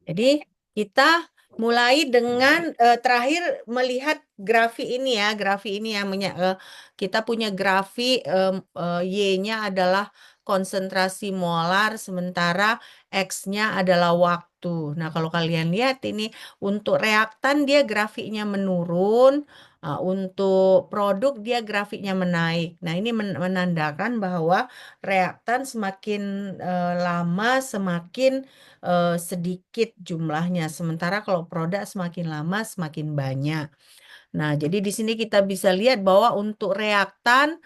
Jadi kita mulai dengan terakhir melihat grafi ini ya, kita punya grafi Y-nya adalah konsentrasi molar, sementara X-nya adalah waktu. Nah, kalau kalian lihat ini untuk reaktan dia grafiknya menurun, untuk produk dia grafiknya menaik. Nah, ini menandakan bahwa reaktan semakin lama semakin sedikit jumlahnya. Sementara kalau produk semakin lama semakin banyak. Nah, jadi di sini kita bisa lihat bahwa untuk reaktan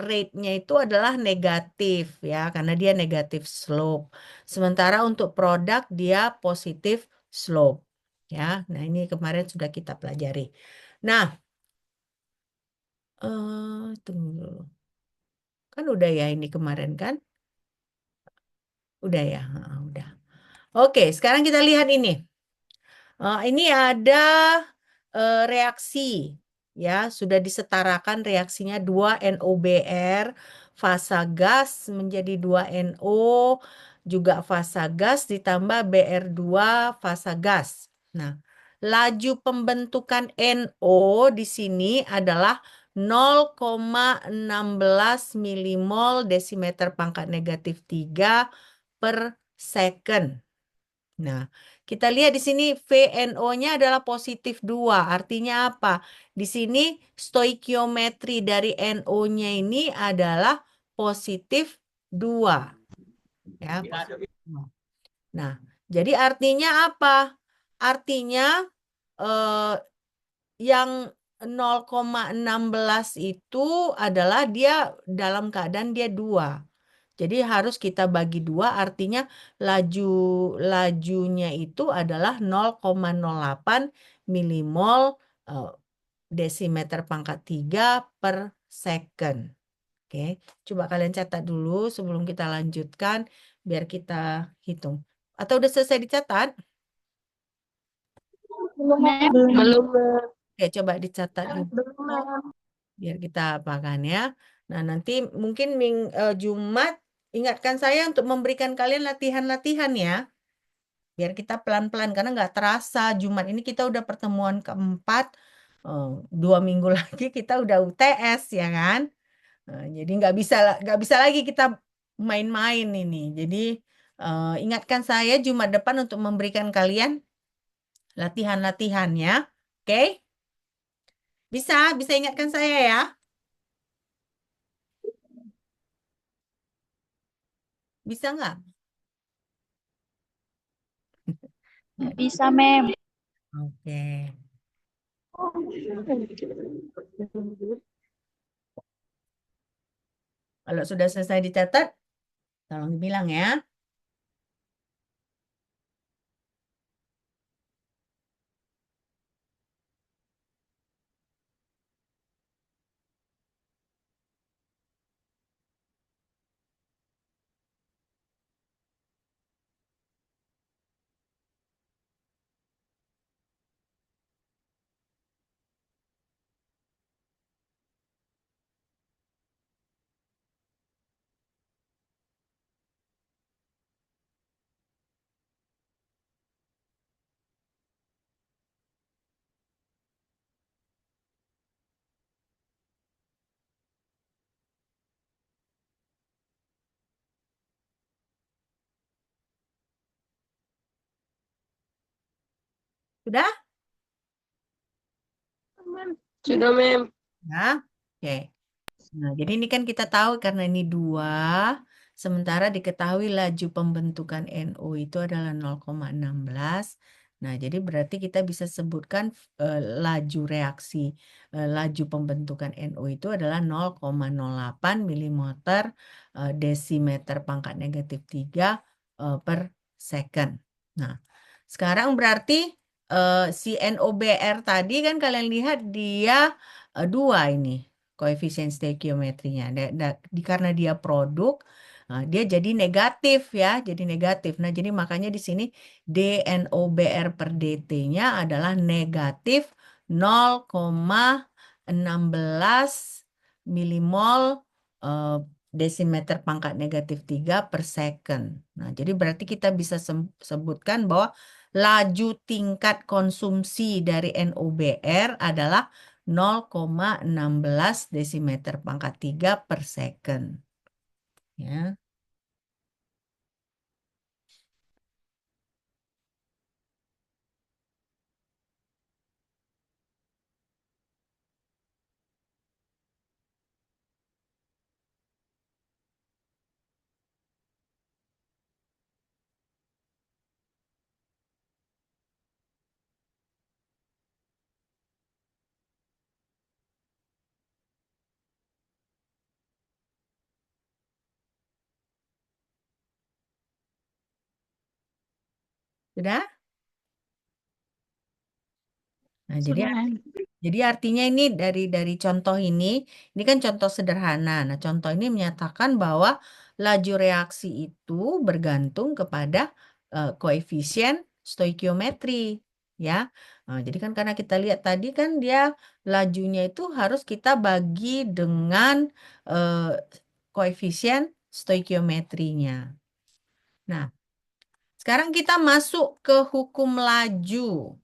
rate-nya itu adalah negatif ya, karena dia negatif slope. Sementara untuk produk dia positif slope ya. Nah, ini kemarin sudah kita pelajari. Nah, tunggu dulu. Kan udah ya ini kemarin kan? Udah ya, udah. Oke, sekarang kita lihat ini. Ini ada reaksi ya, sudah disetarakan reaksinya 2NOBr fasa gas menjadi 2NO juga fasa gas ditambah Br2 fasa gas. Nah, laju pembentukan NO di sini adalah 0,16 milimol desimeter pangkat negatif 3 per second. Nah, kita lihat di sini VNO-nya adalah positif 2. Artinya apa? Di sini stoikiometri dari NO-nya ini adalah positif 2. Ya, positif 2. Nah, jadi artinya apa? Artinya eh, yang 0,16 itu adalah dia dalam keadaan dia 2. Jadi harus kita bagi 2, artinya lajunya itu adalah 0,08 milimol eh, desimeter pangkat 3 per second. Oke, coba kalian catat dulu sebelum kita lanjutkan biar kita hitung. Atau udah selesai dicatat? Belum. Oke, coba dicatat dulu biar kita apakan ya. Nah, nanti mungkin Jumat ingatkan saya untuk memberikan kalian latihan-latihan ya. Biar kita pelan-pelan karena nggak terasa Jumat ini kita udah pertemuan keempat. 2 minggu lagi kita udah UTS ya kan. Jadi nggak bisa lagi kita main-main ini. Jadi ingatkan saya Jumat depan untuk memberikan kalian latihan-latihan ya. Oke? Bisa ingatkan saya ya. Bisa nggak? Nggak Bisa, Mem. Oke. Kalau sudah selesai dicatat, tolong bilang ya. Sudah? Sudah, Mem. Ya. Oke. Nah, jadi ini kan kita tahu karena ini 2, sementara diketahui laju pembentukan NO itu adalah 0,16. Nah, jadi berarti kita bisa sebutkan laju reaksi, laju pembentukan NO itu adalah 0,08 milimoter desimeter pangkat negatif 3 per second. Nah, sekarang berarti si NOBr tadi kan kalian lihat dia 2 ini koefisien stoikiometrinya. Karena dia produk, dia jadi negatif ya, jadi negatif. Nah, jadi makanya di sini dNOBr per dt-nya adalah negatif 0,16 milimol desimeter pangkat negatif 3 per second. Nah, jadi berarti kita bisa sebutkan bahwa laju tingkat konsumsi dari NOBR adalah 0,16 desimeter pangkat 3 per second. Ya. Sudah? Nah, jadi artinya ini dari contoh ini kan contoh sederhana. Nah, contoh ini menyatakan bahwa laju reaksi itu bergantung kepada koefisien stoikiometri, ya. Nah, jadi kan karena kita lihat tadi kan dia lajunya itu harus kita bagi dengan koefisien stoikiometrinya. Nah, sekarang kita masuk ke hukum laju.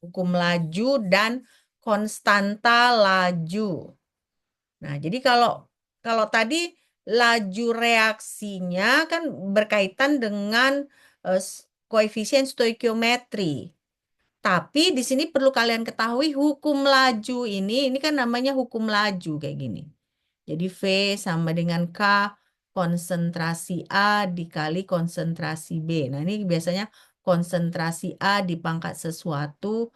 Hukum laju dan konstanta laju. Nah, jadi kalau kalau tadi laju reaksinya kan berkaitan dengan koefisien stoikiometri. Tapi di sini perlu kalian ketahui hukum laju ini kan namanya hukum laju kayak gini. Jadi V sama dengan K konsentrasi A dikali konsentrasi B. Nah, ini biasanya konsentrasi A dipangkat sesuatu,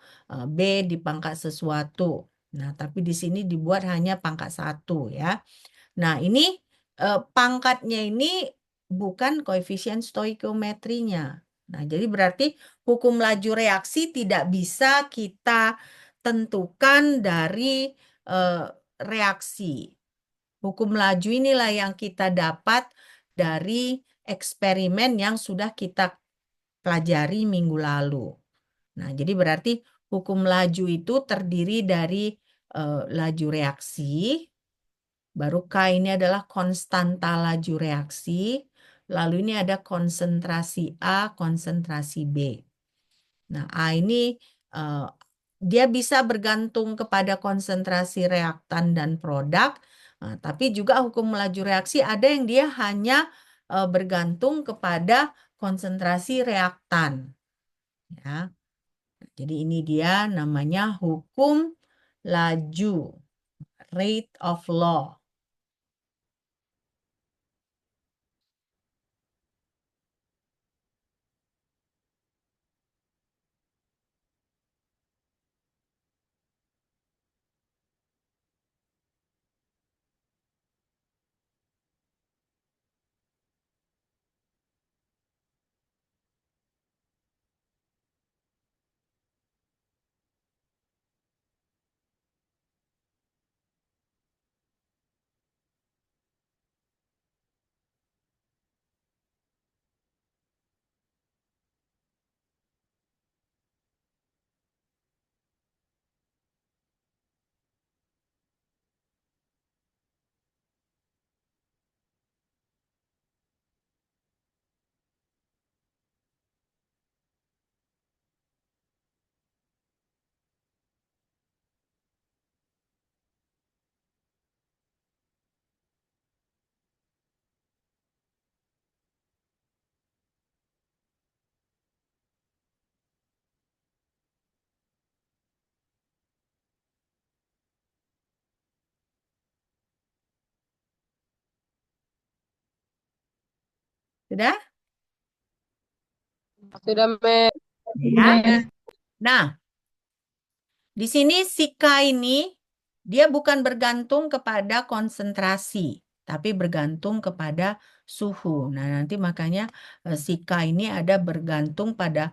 B dipangkat sesuatu. Nah, tapi di sini dibuat hanya pangkat 1 ya. Nah, ini pangkatnya ini bukan koefisien stoikiometrinya. Nah, jadi berarti hukum laju reaksi tidak bisa kita tentukan dari reaksi. Hukum laju inilah yang kita dapat dari eksperimen yang sudah kita pelajari minggu lalu. Nah, jadi berarti hukum laju itu terdiri dari laju reaksi, baru K ini adalah konstanta laju reaksi, lalu ini ada konsentrasi A, konsentrasi B. Nah, A ini dia bisa bergantung kepada konsentrasi reaktan dan produk, tapi juga hukum laju reaksi ada yang dia hanya bergantung kepada konsentrasi reaktan. Ya. Jadi ini dia namanya hukum laju, rate of law. Sudah? Sudah, Mem. Ya. Nah, di sini si K ini dia bukan bergantung kepada konsentrasi, tapi bergantung kepada suhu. Nah, nanti makanya si K ini ada bergantung pada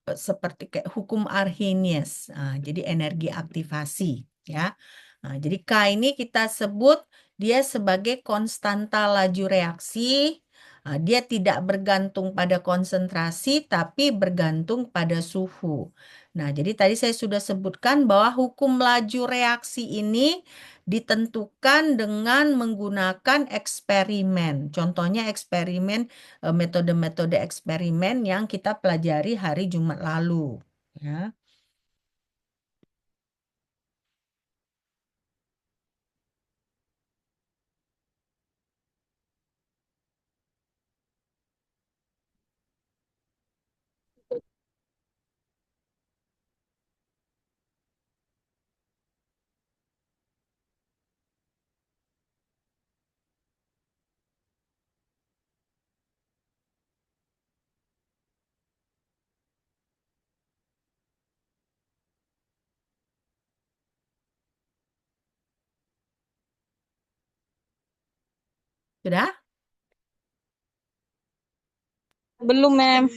seperti kayak hukum Arrhenius. Nah, jadi energi aktivasi ya. Nah, jadi K ini kita sebut dia sebagai konstanta laju reaksi. Dia tidak bergantung pada konsentrasi, tapi bergantung pada suhu. Nah, jadi tadi saya sudah sebutkan bahwa hukum laju reaksi ini ditentukan dengan menggunakan eksperimen. Contohnya eksperimen, metode-metode eksperimen yang kita pelajari hari Jumat lalu. Ya. Sudah? Belum, Mem.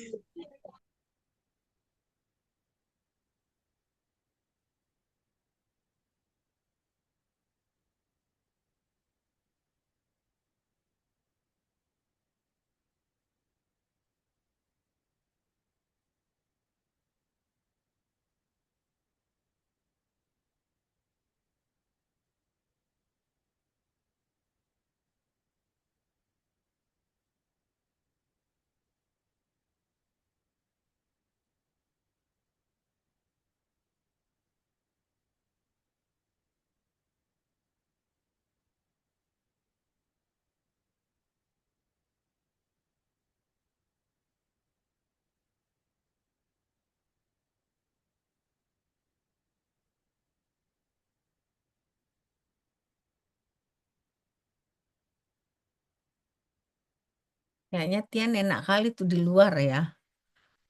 Kayaknya Tian enak kali tuh di luar ya,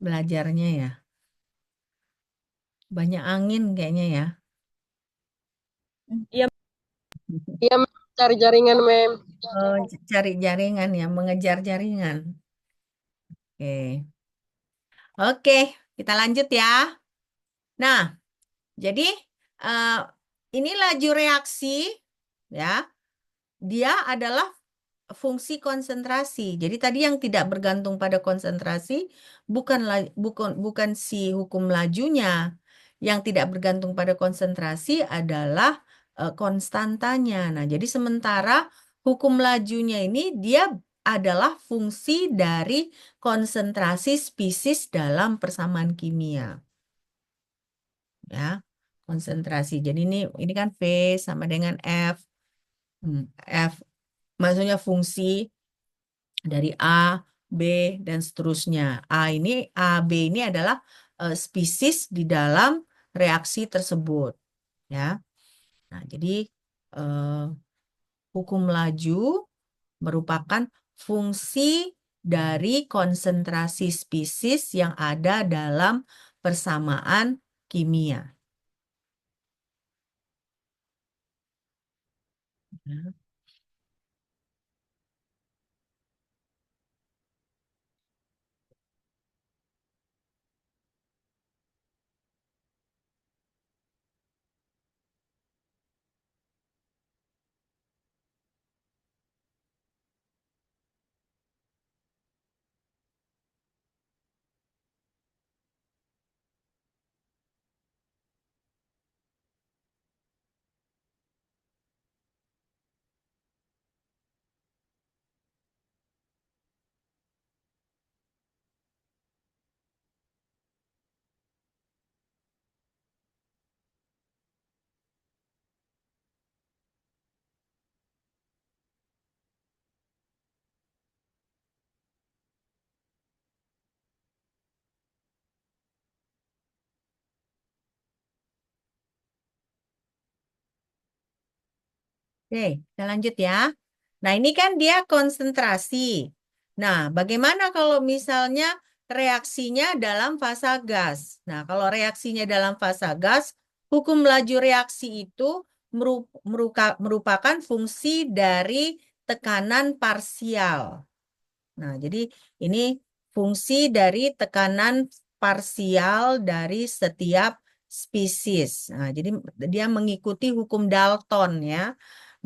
belajarnya ya. Banyak angin kayaknya ya. Iya, Iya, Mem. Cari jaringan, Mem. Oh, cari jaringan ya, mengejar jaringan. Oke. Oke, kita lanjut ya. Nah, jadi eh, ini laju reaksi ya. Dia adalah fungsi konsentrasi. Jadi tadi yang tidak bergantung pada konsentrasi bukan si hukum lajunya. Yang tidak bergantung pada konsentrasi adalah konstantanya. Nah, jadi sementara hukum lajunya ini dia adalah fungsi dari konsentrasi spesies dalam persamaan kimia. Ya, konsentrasi. Jadi ini kan V sama dengan F. F maksudnya fungsi dari A, B, dan seterusnya. A, B ini adalah spesies di dalam reaksi tersebut. Ya. Nah, jadi eh, hukum laju merupakan fungsi dari konsentrasi spesies yang ada dalam persamaan kimia. Ya. Oke, kita lanjut ya. Nah, ini kan dia konsentrasi. Nah, bagaimana kalau misalnya reaksinya dalam fasa gas? Nah, kalau reaksinya dalam fasa gas, hukum laju reaksi itu merupakan fungsi dari tekanan parsial. Nah, jadi ini fungsi dari tekanan parsial dari setiap spesies. Nah, jadi dia mengikuti hukum Dalton ya.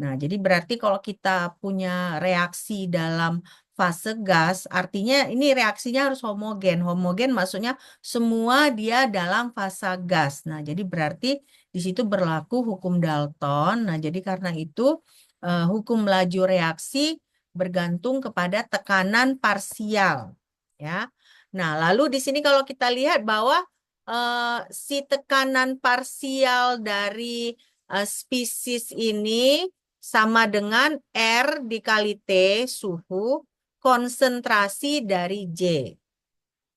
Nah, jadi berarti kalau kita punya reaksi dalam fase gas, artinya ini reaksinya harus homogen. Homogen maksudnya semua dia dalam fase gas. Nah, jadi berarti di situ berlaku hukum Dalton. Nah, jadi karena itu hukum laju reaksi bergantung kepada tekanan parsial, ya. Nah, lalu di sini kalau kita lihat bahwa si tekanan parsial dari spesies ini sama dengan R dikali T suhu konsentrasi dari J.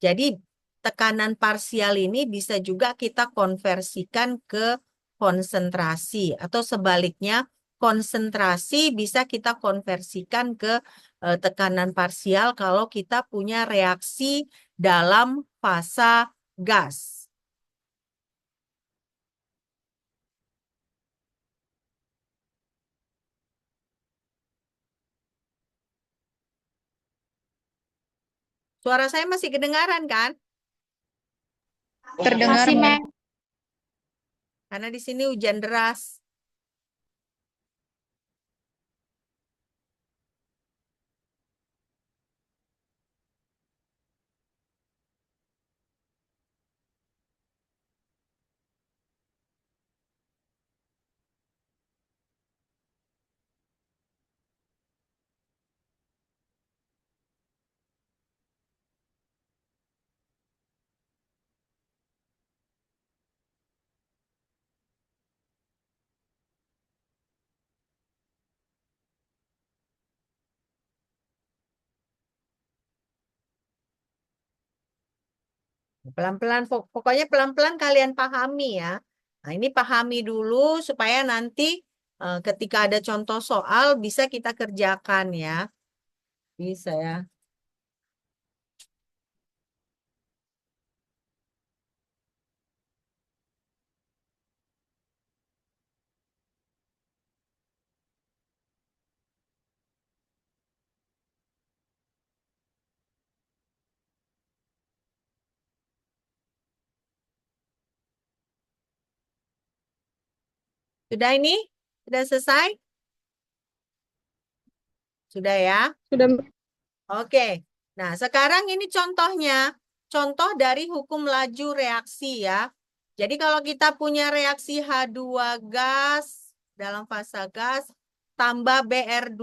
Jadi tekanan parsial ini bisa juga kita konversikan ke konsentrasi atau sebaliknya konsentrasi bisa kita konversikan ke tekanan parsial kalau kita punya reaksi dalam fasa gas. Suara saya masih kedengaran kan? Terdengar, Masih, Mem. Mem. Karena di sini hujan deras. Pelan-pelan, pokoknya pelan-pelan kalian pahami ya. Nah, ini pahami dulu supaya nanti ketika ada contoh soal bisa kita kerjakan ya. Bisa ya. Sudah ini? Sudah selesai? Sudah ya? Sudah, Oke. Nah, sekarang ini contohnya. Contoh dari hukum laju reaksi ya. Jadi kalau kita punya reaksi H2 gas dalam fasa gas tambah Br2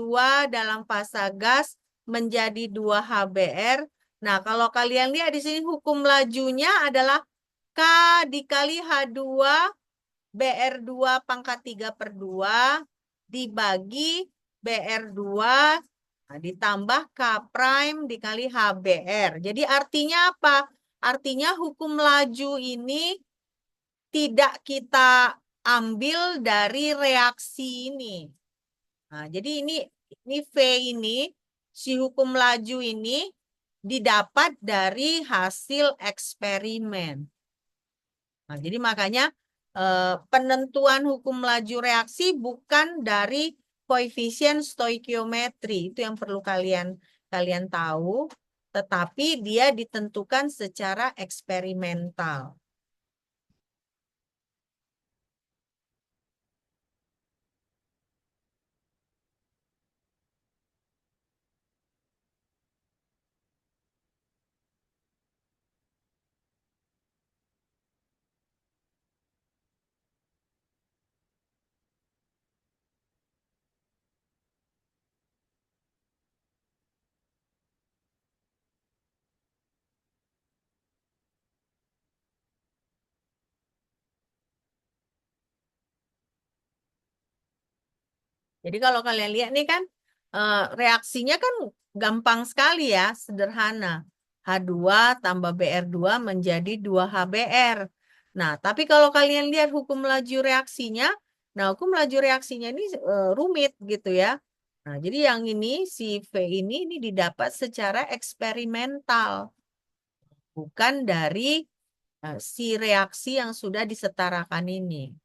dalam fasa gas menjadi 2HBr. Nah, kalau kalian lihat di sini hukum lajunya adalah K dikali H2 Br2 pangkat 3/2 dibagi Br2 nah, ditambah K prime dikali HBr. Jadi artinya apa? Artinya hukum laju ini tidak kita ambil dari reaksi ini. Nah, jadi ini V ini, si hukum laju ini didapat dari hasil eksperimen. Nah, jadi makanya penentuan hukum laju reaksi bukan dari koefisien stoikiometri. Itu yang perlu kalian tahu, tetapi dia ditentukan secara eksperimental. Jadi kalau kalian lihat nih kan reaksinya kan gampang sekali ya, sederhana. H2 tambah Br2 menjadi 2HBr. Nah, tapi kalau kalian lihat hukum laju reaksinya, nah hukum laju reaksinya ini rumit gitu ya. Nah, jadi yang ini si V ini didapat secara eksperimental, bukan dari si reaksi yang sudah disetarakan ini.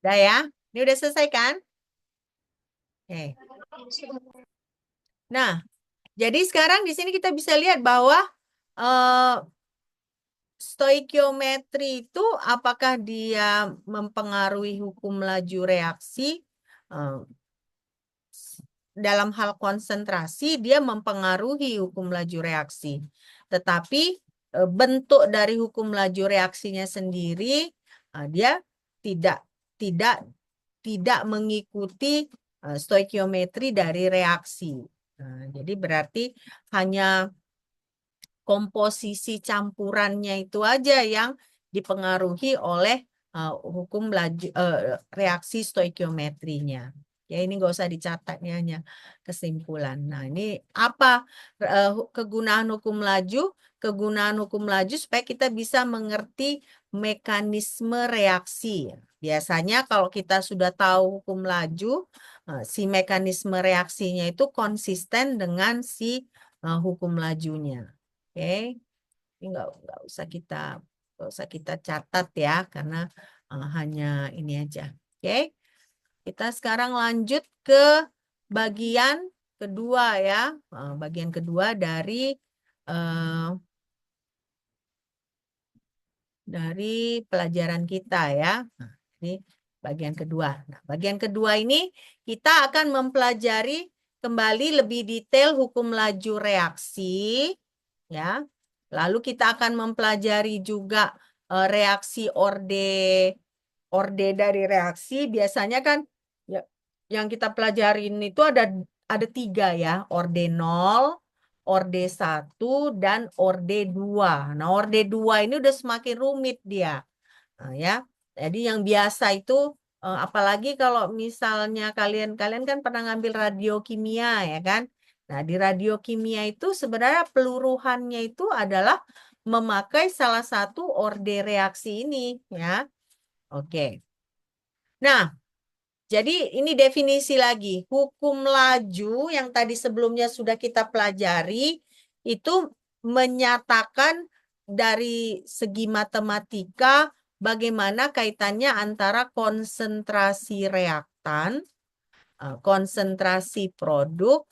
Udah ya? Ini udah selesai kan? Oke. Nah, jadi sekarang di sini kita bisa lihat bahwa stoikiometri itu apakah dia mempengaruhi hukum laju reaksi? Eh, dalam hal konsentrasi dia mempengaruhi hukum laju reaksi. Tetapi bentuk dari hukum laju reaksinya sendiri dia tidak tidak tidak mengikuti stoikiometri dari reaksi. Nah, jadi berarti hanya komposisi campurannya itu aja yang dipengaruhi oleh hukum laju reaksi stoikiometrinya. Ya ini nggak usah dicatat, ini hanya kesimpulan. Nah ini apa kegunaan hukum laju? Kegunaan hukum laju supaya kita bisa mengerti mekanisme reaksi. Biasanya kalau kita sudah tahu hukum laju, si mekanisme reaksinya itu konsisten dengan si hukum lajunya. Oke, ini nggak usah kita catat ya karena hanya ini aja. Oke, kita sekarang lanjut ke bagian kedua ya. Bagian kedua dari pelajaran kita ya. Nah, ini bagian kedua. Nah, bagian kedua ini kita akan mempelajari kembali lebih detail hukum laju reaksi ya. Lalu kita akan mempelajari juga reaksi orde dari reaksi. Biasanya kan ya, yang kita pelajarin itu ada 3 ya, orde 0, orde 1, dan orde 2. Nah, orde 2 ini udah semakin rumit dia. Nah, ya. Jadi yang biasa itu apalagi kalau misalnya kalian kan pernah ngambil radiokimia ya kan? Nah, di radiokimia itu sebenarnya peluruhannya itu adalah memakai salah satu orde reaksi ini ya. Oke. Nah, jadi ini definisi lagi. Hukum laju yang tadi sebelumnya sudah kita pelajari itu menyatakan dari segi matematika bagaimana kaitannya antara konsentrasi reaktan, konsentrasi produk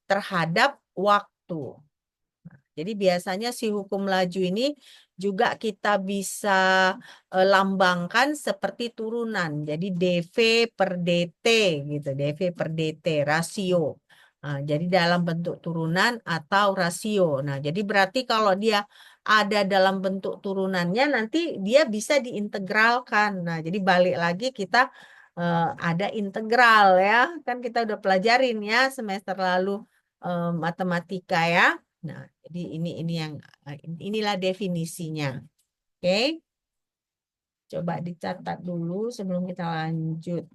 terhadap waktu. Jadi biasanya si hukum laju ini juga kita bisa lambangkan seperti turunan. Jadi dV per dt gitu, dV per dt rasio. Nah, jadi dalam bentuk turunan atau rasio. Nah, jadi berarti kalau dia ada dalam bentuk turunannya nanti dia bisa diintegralkan. Nah, jadi balik lagi kita ada integral ya. Kan kita udah pelajarin ya semester lalu matematika ya. Nah, jadi inilah definisinya. Oke. Coba dicatat dulu sebelum kita lanjut.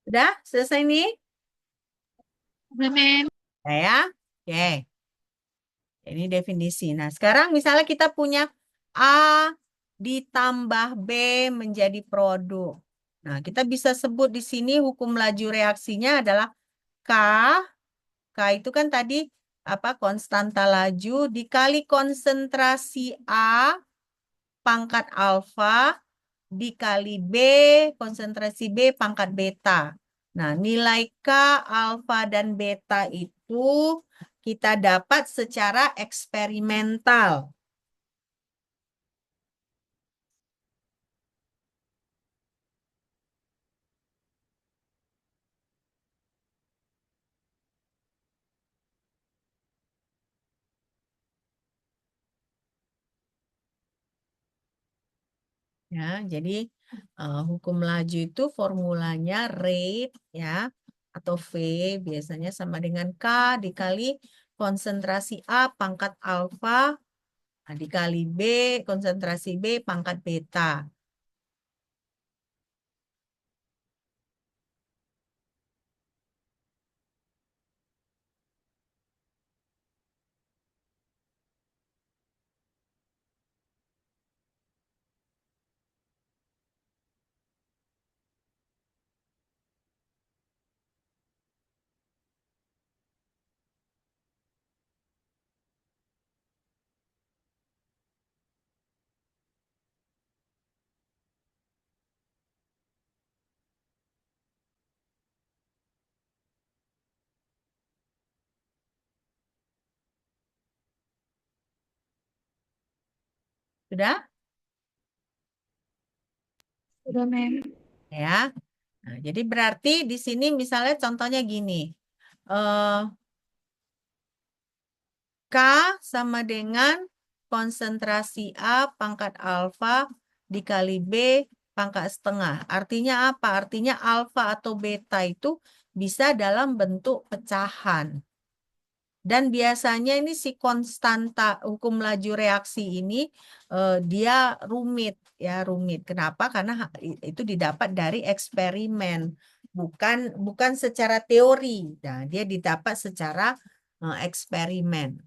Udah selesai nih? Mem. Udah ya? Oke. Ini definisi. Nah, sekarang misalnya kita punya A ditambah B menjadi produk. Nah, kita bisa sebut di sini hukum laju reaksinya adalah K. K itu kan tadi apa konstanta laju dikali konsentrasi A pangkat alfa dikali B konsentrasi B pangkat beta. Nah, nilai K, alfa, dan beta itu kita dapat secara eksperimental. Ya, jadi hukum laju itu formulanya rate ya atau V biasanya sama dengan K dikali konsentrasi A pangkat alfa dikali B konsentrasi B pangkat beta. Sudah? Udah, Mem. Ya. Nah, jadi berarti di sini misalnya contohnya gini. Eh, K sama dengan konsentrasi A pangkat alfa dikali B pangkat setengah. Artinya apa? Artinya alfa atau beta itu bisa dalam bentuk pecahan. Dan biasanya ini si konstanta hukum laju reaksi ini dia rumit ya rumit. Kenapa? Karena itu didapat dari eksperimen, bukan secara teori. Nah, dia didapat secara eksperimen.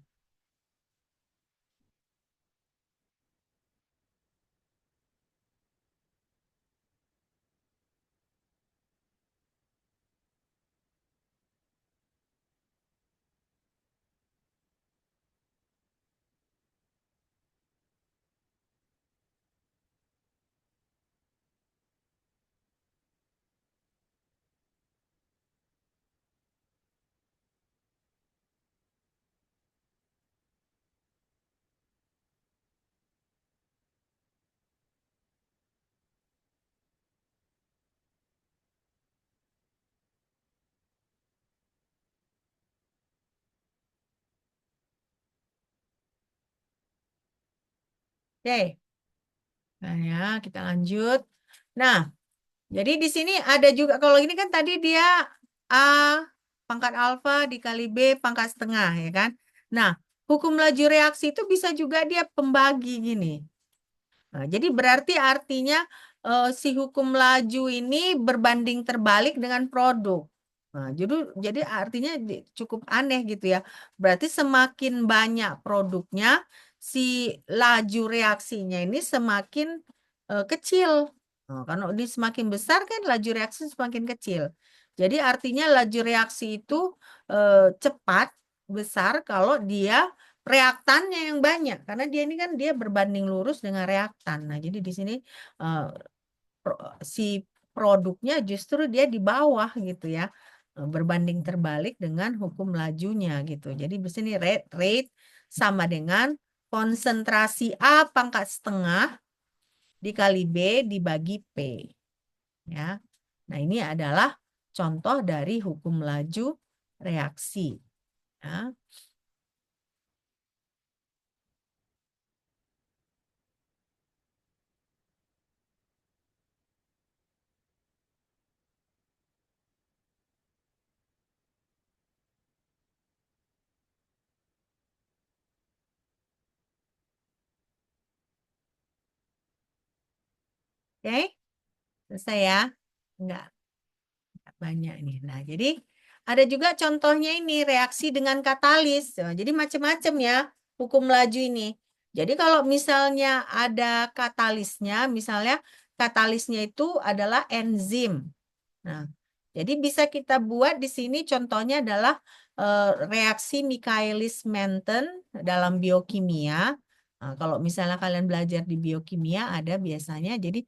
Oke. Nah, ya, kita lanjut. Nah, jadi di sini ada juga kalau ini kan tadi dia A pangkat alfa dikali B pangkat setengah ya kan. Nah, hukum laju reaksi itu bisa juga dia pembagi gini. Nah, jadi berarti artinya si hukum laju ini berbanding terbalik dengan produk. Nah, jadi artinya cukup aneh gitu ya. Berarti semakin banyak produknya, si laju reaksinya ini semakin kecil. Nah, kalau ini semakin besar kan laju reaksi semakin kecil. Jadi artinya laju reaksi itu cepat, besar kalau dia reaktannya yang banyak karena dia ini kan dia berbanding lurus dengan reaktan. Nah, jadi di sini eh, si produknya justru dia di bawah gitu ya. Berbanding terbalik dengan hukum lajunya gitu. Jadi di sini rate sama dengan konsentrasi A pangkat setengah dikali B dibagi P ya. Nah, ini adalah contoh dari hukum laju reaksi ya. Oke, selesai ya. Enggak banyak nih. Nah, jadi ada juga contohnya ini reaksi dengan katalis. Nah, jadi macam-macam ya hukum laju ini. Jadi kalau misalnya ada katalisnya, misalnya katalisnya itu adalah enzim. Nah, jadi bisa kita buat di sini contohnya adalah reaksi Michaelis-Menten dalam biokimia. Nah, kalau misalnya kalian belajar di biokimia ada biasanya jadi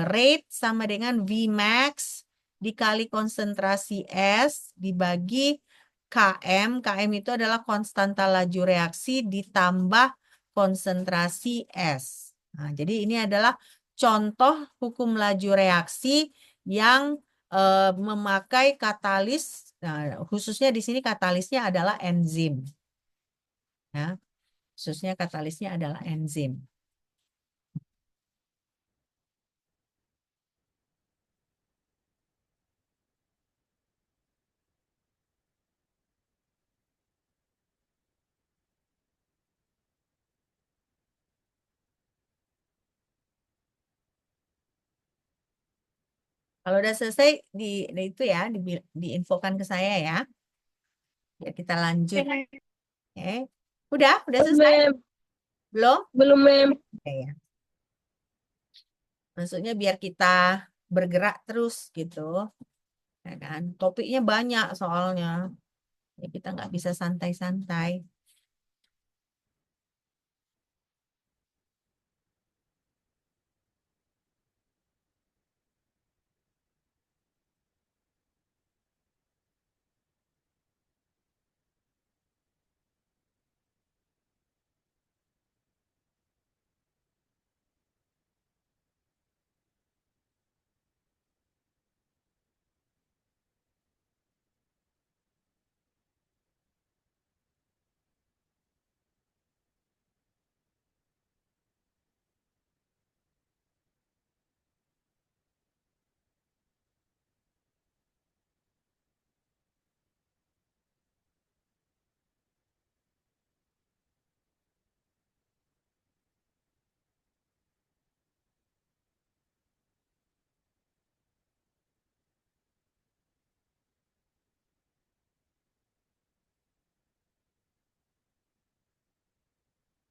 rate sama dengan Vmax dikali konsentrasi S dibagi Km. Km itu adalah konstanta laju reaksi ditambah konsentrasi S. Nah, jadi ini adalah contoh hukum laju reaksi yang memakai katalis. Nah, khususnya di sini katalisnya adalah enzim. Ya, khususnya katalisnya adalah enzim. Kalau udah selesai di itu ya diinfokan ke saya ya. Biar kita lanjut. Oke. Udah Belum, selesai? Mem. Belum? Belum, Mem. Oke ya. Maksudnya biar kita bergerak terus gitu. Ya kan? Topiknya banyak soalnya. Ya, kita nggak bisa santai-santai.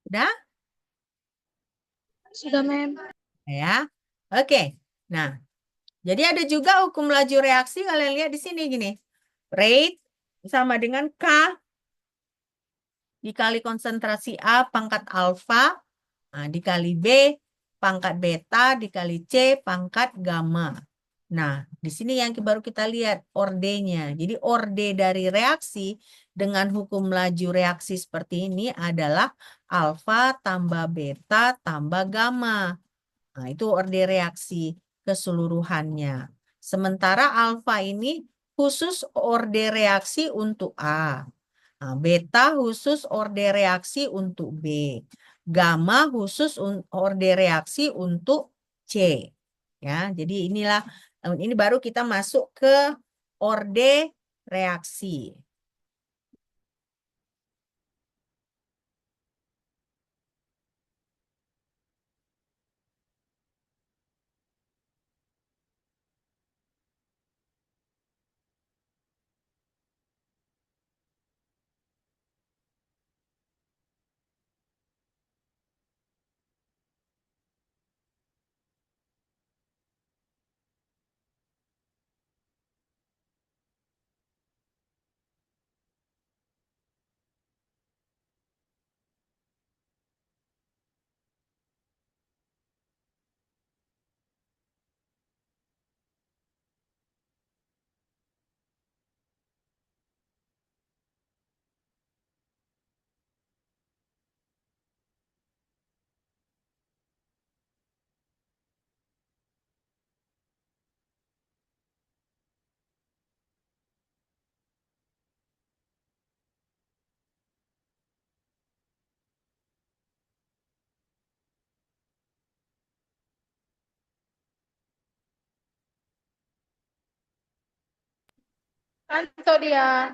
Udah? Sudah, Mem. Ya. Oke. Nah, jadi ada juga hukum laju reaksi kalian lihat di sini gini. Rate sama dengan K dikali konsentrasi A pangkat alfa, nah, dikali B pangkat beta, dikali C pangkat gamma. Nah, di sini yang baru kita lihat ordenya. Jadi orde dari reaksi dengan hukum laju reaksi seperti ini adalah alfa tambah beta tambah gamma. Nah, itu orde reaksi keseluruhannya. Sementara alfa ini khusus orde reaksi untuk A. Nah, beta khusus orde reaksi untuk B. Gamma khusus orde reaksi untuk C. Ya, jadi inilah ini baru kita masuk ke orde reaksi. Kantor dia.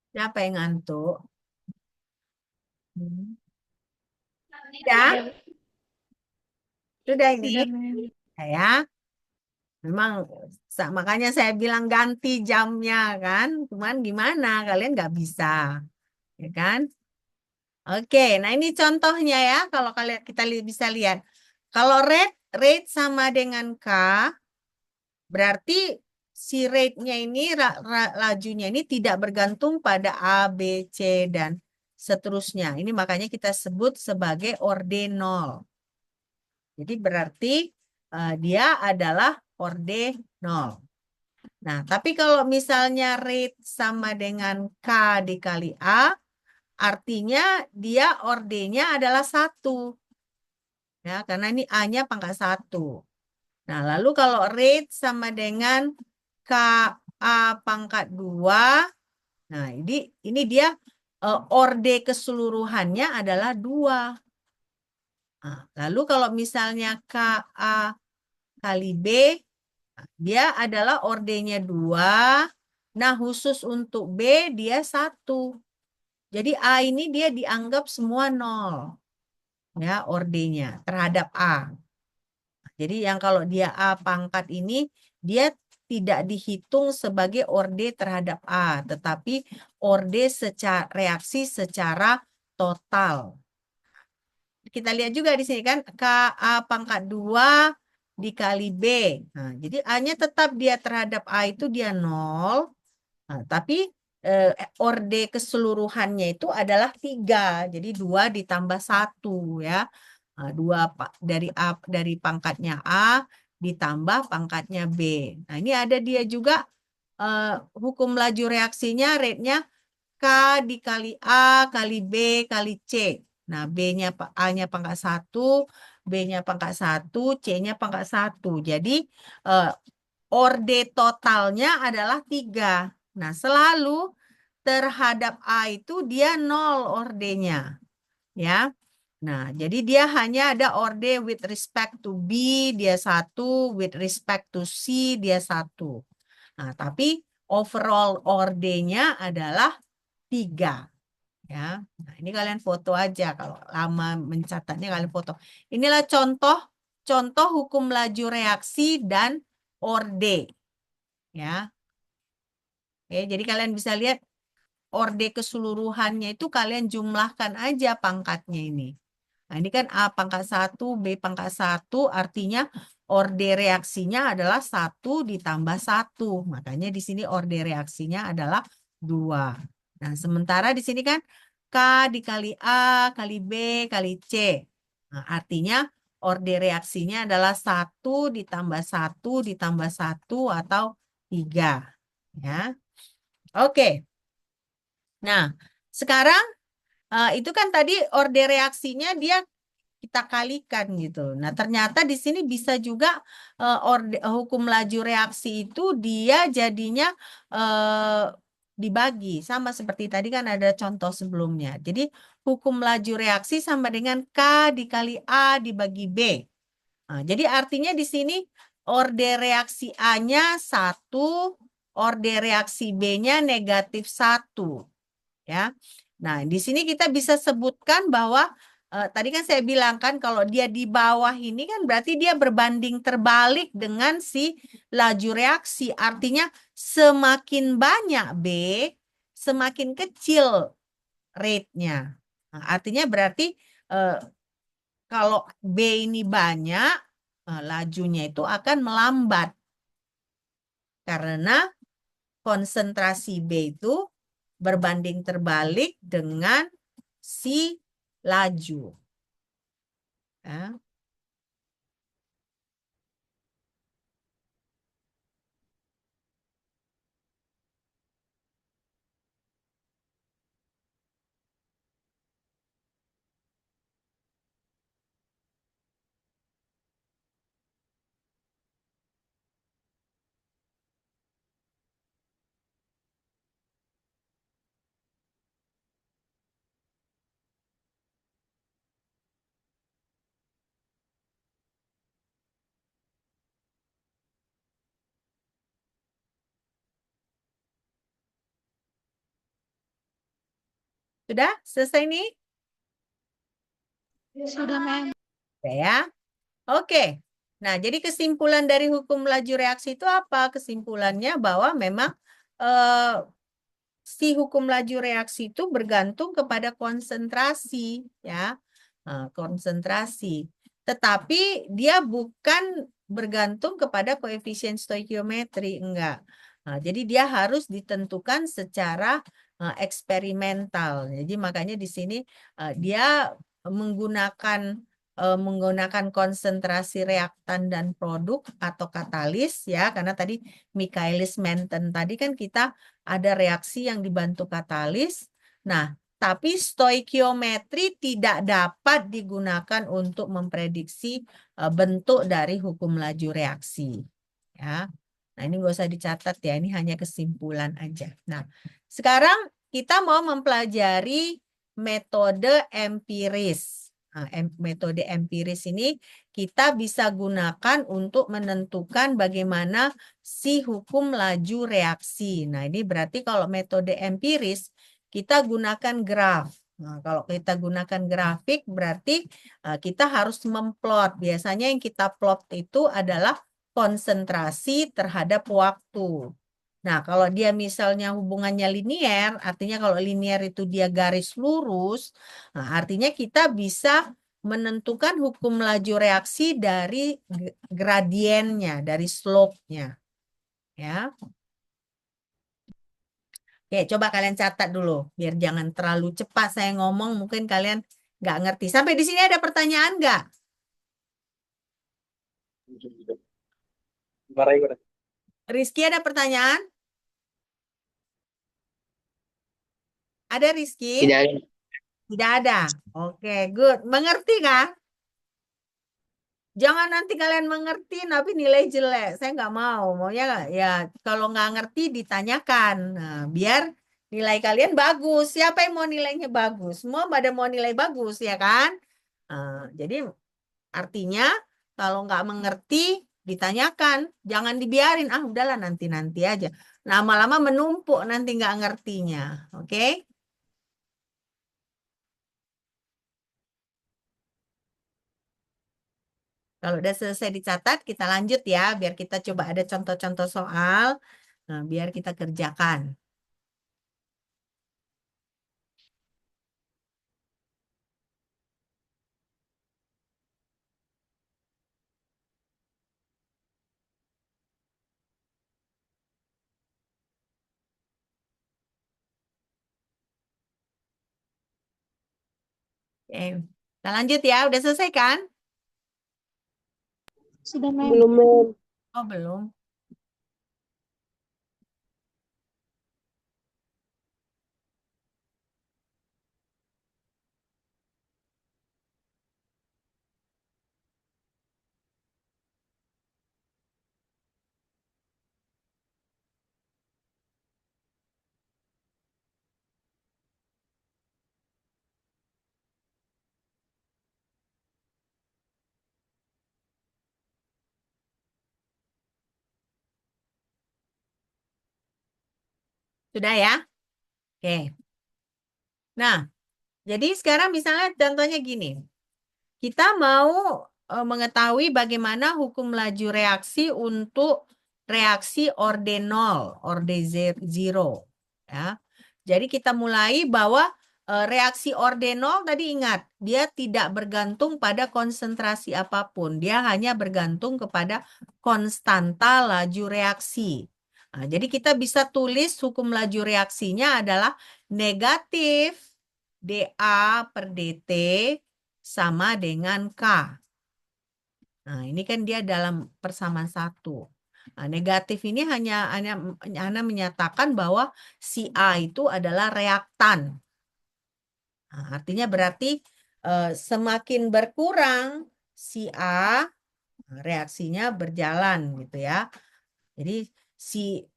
Siapa yang ngantuk? Hmm. Ya, sudah ini. Sudah, Mem. Ya. Memang makanya saya bilang ganti jamnya kan. Cuman gimana? Kalian nggak bisa, ya kan? Oke, nah ini contohnya ya. Kalau kalian kita bisa lihat, kalau rate sama dengan K, berarti si rate-nya ini lajunya ini tidak bergantung pada A, B, C dan seterusnya. Ini makanya kita sebut sebagai orde 0. Jadi berarti dia adalah orde 0. Nah, tapi kalau misalnya rate sama dengan K dikali A, artinya dia ordenya adalah 1. Ya, karena ini A-nya pangkat 1. Nah, lalu kalau rate sama dengan KA pangkat 2, nah ini dia orde keseluruhannya adalah 2. Nah, lalu kalau misalnya KA kali B, dia adalah ordenya 2. Nah, khusus untuk B dia 1. Jadi A ini dia dianggap semua 0. Ya, ordenya terhadap A. Jadi yang kalau dia A pangkat ini, dia tidak dihitung sebagai orde terhadap A, tetapi orde reaksi secara total. Kita lihat juga di sini kan, KA pangkat 2 dikali B. Nah, jadi A-nya tetap dia terhadap A itu dia 0, nah, tapi orde keseluruhannya itu adalah 3. Jadi 2 ditambah 1 ya. 2 dari pangkatnya A ditambah pangkatnya B. Nah, ini ada dia juga hukum laju reaksinya, rate-nya K dikali A kali B kali C. Nah, B-nya A-nya pangkat 1, B-nya pangkat 1, C-nya pangkat 1. Jadi orde totalnya adalah 3. Nah, selalu terhadap A itu dia 0 ordenya. Ya. Nah, jadi dia hanya ada orde with respect to B, dia 1, with respect to C, dia 1. Nah, tapi overall ordenya adalah 3. Ya. Nah, ini kalian foto aja. Kalau lama mencatatnya kalian foto. Inilah contoh hukum laju reaksi dan orde. Ya. Oke, jadi kalian bisa lihat orde keseluruhannya itu kalian jumlahkan aja pangkatnya ini. Nah, ini kan A pangkat 1, B pangkat 1, artinya orde reaksinya adalah 1 ditambah 1. Makanya di sini orde reaksinya adalah 2. Nah, sementara di sini kan K dikali A kali B kali C. Nah, artinya orde reaksinya adalah 1 ditambah 1 ditambah 1 atau 3. Ya. Oke. Nah, sekarang itu kan tadi orde reaksinya dia kita kalikan gitu. Nah, ternyata di sini bisa juga hukum laju reaksi itu dia jadinya dibagi. Sama seperti tadi kan ada contoh sebelumnya. Jadi hukum laju reaksi sama dengan K dikali A dibagi B. Nah, jadi artinya di sini orde reaksi A-nya 1, orde reaksi B-nya negatif 1. Ya. Nah, di sini kita bisa sebutkan bahwa tadi kan saya bilang kan kalau dia di bawah ini kan berarti dia berbanding terbalik dengan si laju reaksi. Artinya semakin banyak B, semakin kecil rate-nya. Nah, artinya berarti kalau B ini banyak, lajunya itu akan melambat. Karena konsentrasi B itu berbanding terbalik dengan si laju. Ya. Sudah selesai nih? Sudah, Mem. Sudah ya. Oke. Nah, jadi kesimpulan dari hukum laju reaksi itu apa? Kesimpulannya bahwa memang si hukum laju reaksi itu bergantung kepada konsentrasi, ya. Konsentrasi. Tetapi dia bukan bergantung kepada koefisien stoikiometri, enggak. Nah, jadi dia harus ditentukan secara eksperimental. Jadi makanya di sini dia menggunakan konsentrasi reaktan dan produk atau katalis ya, karena tadi Michaelis-Menten tadi kan kita ada reaksi yang dibantu katalis. Nah, tapi stoikiometri tidak dapat digunakan untuk memprediksi bentuk dari hukum laju reaksi. Ya. Nah, ini nggak usah dicatat ya, ini hanya kesimpulan aja. Nah, sekarang kita mau mempelajari metode empiris. Nah, metode empiris ini kita bisa gunakan untuk menentukan bagaimana si hukum laju reaksi. Nah, ini berarti kalau metode empiris, kita gunakan graf. Nah, kalau kita gunakan grafik, berarti kita harus memplot. Biasanya yang kita plot itu adalah konsentrasi terhadap waktu. Nah, kalau dia misalnya hubungannya linier, artinya kalau linier itu dia garis lurus, nah artinya kita bisa menentukan hukum laju reaksi dari gradiennya, dari slope-nya. Ya. Oke, coba kalian catat dulu, biar jangan terlalu cepat saya ngomong, mungkin kalian nggak ngerti. Sampai di sini ada pertanyaan nggak? Rizky ada pertanyaan? Ada Rizky? Tidak ada. Tidak ada. Oke, good. Mengerti kan? Jangan nanti kalian mengerti tapi nilai jelek. Saya nggak mau. Maunya ya kalau nggak ngerti ditanyakan. Nah, biar nilai kalian bagus. Siapa yang mau nilainya bagus? Semua pada mau nilai bagus ya kan? Jadi artinya kalau nggak mengerti ditanyakan. Jangan dibiarin. Ah udahlah nanti-nanti aja. Lama-lama menumpuk nanti nggak ngertinya. Oke? Kalau udah selesai dicatat, kita lanjut ya, biar kita coba ada contoh-contoh soal, nah, biar kita kerjakan. Oke, kita lanjut ya, udah selesai kan? Sudah, Mem. Belum, Mem. Oh, belum. Sudah ya? Oke. Nah, jadi sekarang misalnya contohnya gini. Kita mau mengetahui bagaimana hukum laju reaksi untuk reaksi orde 0, orde 0. Ya. Jadi kita mulai bahwa reaksi orde 0 tadi ingat, dia tidak bergantung pada konsentrasi apapun. Dia hanya bergantung kepada konstanta laju reaksi. Nah, jadi kita bisa tulis hukum laju reaksinya adalah negatif dA per dt sama dengan K. Nah, ini kan dia dalam persamaan satu. Nah, negatif ini hanya menyatakan bahwa si A itu adalah reaktan. Nah, artinya berarti semakin berkurang si A, reaksinya berjalan gitu ya. Jadi si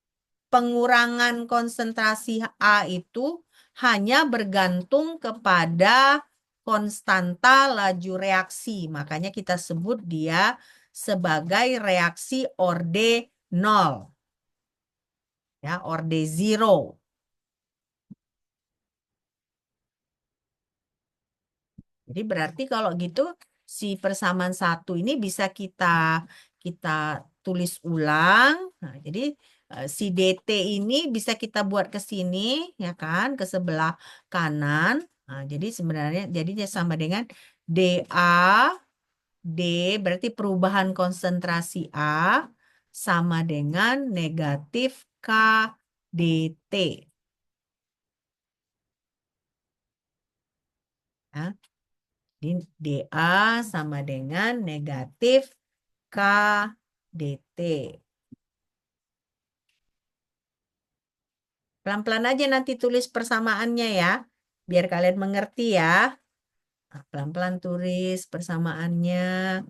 pengurangan konsentrasi A itu hanya bergantung kepada konstanta laju reaksi. Makanya kita sebut dia sebagai reaksi orde 0. Ya, orde 0. Jadi berarti kalau gitu si persamaan satu ini bisa kita tulis ulang. Nah, jadi si dt ini bisa kita buat ke sini ya kan, ke sebelah kanan. Nah, jadi sebenarnya jadinya sama dengan dA D berarti perubahan konsentrasi A sama dengan negatif K dt. Ya. Jadi dA sama dengan negatif K dt. Pelan-pelan aja nanti tulis persamaannya ya, biar kalian mengerti ya. Nah, pelan-pelan tulis persamaannya.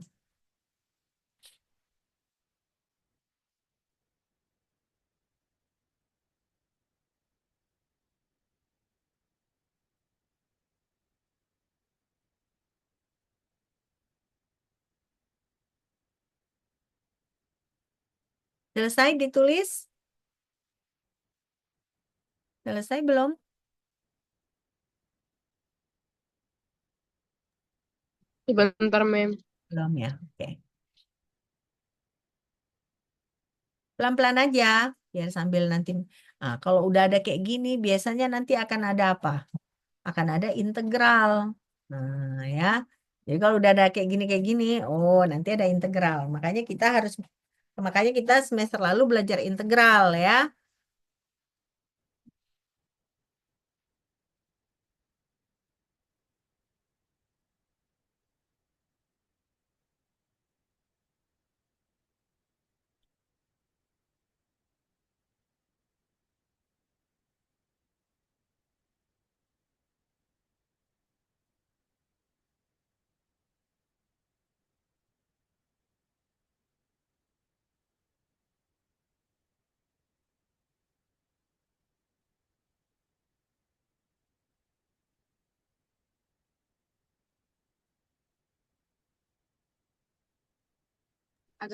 Selesai ditulis? Selesai belum? Sebentar, Mem. Belum ya, oke. Pelan-pelan aja, biar sambil nanti. Nah, kalau udah ada kayak gini, biasanya nanti akan ada apa? Akan ada integral. Nah, ya. Jadi kalau udah ada kayak gini, oh nanti ada integral. Makanya kita semester lalu belajar integral ya.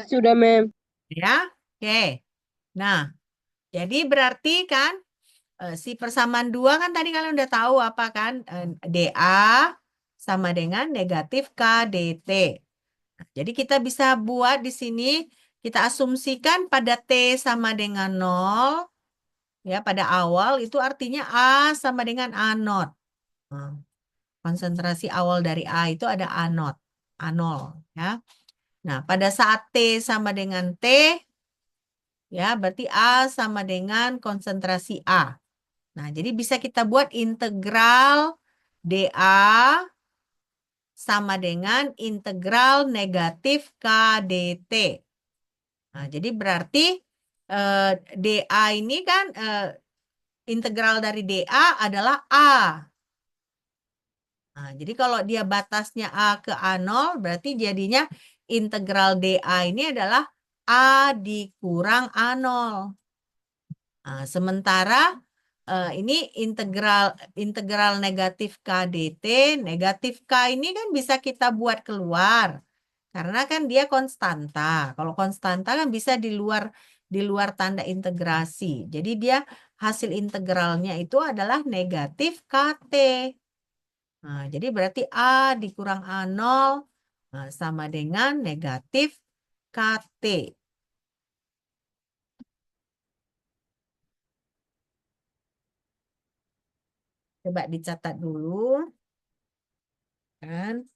Sudah, Mem. Ya, oke. Nah, jadi berarti kan si persamaan 2 kan tadi kalian udah tahu apa kan? dA sama dengan negatif K dt. Nah, jadi kita bisa buat di sini, kita asumsikan pada T sama dengan 0, ya pada awal itu artinya A sama dengan A naught. Nah, konsentrasi awal dari A itu ada A naught, A0 ya. Nah, pada saat T sama dengan T, ya berarti A sama dengan konsentrasi A. Nah, jadi bisa kita buat integral dA sama dengan integral negatif K dt. Nah, jadi berarti dA ini kan integral dari dA adalah A. Nah, jadi kalau dia batasnya A ke A0, berarti jadinya integral dA ini adalah A dikurang A0. Nah, sementara ini integral negatif K dt, negatif K ini kan bisa kita buat keluar. Karena kan dia konstanta. Kalau konstanta kan bisa di luar tanda integrasi. Jadi dia hasil integralnya itu adalah negatif KT. Nah, jadi berarti A dikurang A0 sama dengan negatif KT. Coba dicatat dulu. Kan?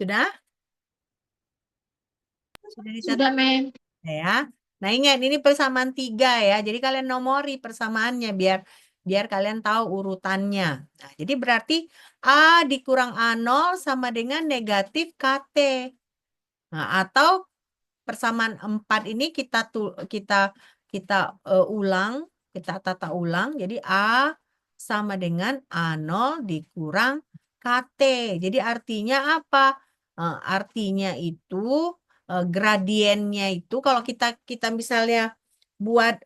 Sudah? Sudah dicatat? Sudah, Mem. Ya. Nah, ingat ini persamaan 3 ya. Jadi kalian nomori persamaannya biar kalian tahu urutannya. Nah, jadi berarti A dikurang A0 sama dengan negatif KT. Nah, atau persamaan 4 ini ulang, kita tata ulang. Jadi A sama dengan A0 dikurang KT. Jadi artinya apa? Artinya itu gradiennya itu kalau kita misalnya buat